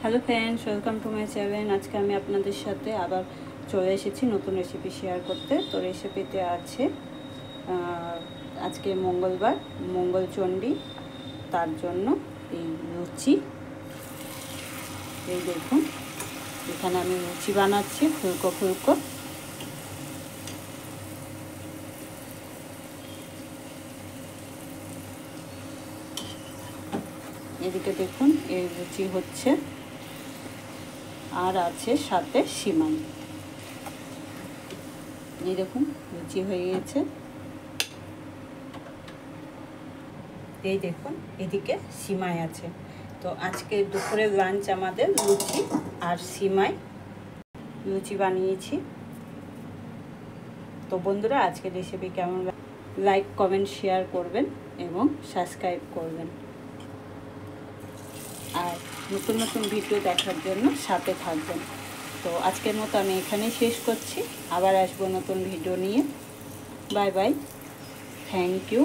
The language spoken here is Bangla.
Hello friends, welcome to my channel. আজকে আমি আপনাদের সাথে আবার চলে এসেছি নতুন রেসিপি শেয়ার করতে। তো রেসিপিতে আছে আজকে মঙ্গলবার, মঙ্গলচণ্ডী, তার জন্য এই লুচি। এই দেখুন, এখানে আমি লুচি বানাচ্ছি ফুলকো ফুলকো। এদিকে দেখুন এই লুচি হচ্ছে, আর আছে সাথে সিমাই। এই দেখুন লুচি হয়ে গেছে। এই দেখুন এদিকে সিমাই আছে। তো আজকে দুপুরের লাঞ্চ আমাদের লুচি আর সিমাই, লুচি বানিয়েছি। তো বন্ধুরা, আজকের রেসিপি কেমন লাইক কমেন্ট শেয়ার করবেন এবং সাবস্ক্রাইব করবেন, আর নতুন নতুন ভিডিও দেখার জন্য সাথে থাকবেন। তো আজকের মতো আমি এখানেই শেষ করছি, আবার আসবো নতুন ভিডিও নিয়ে। Bye bye, thank you.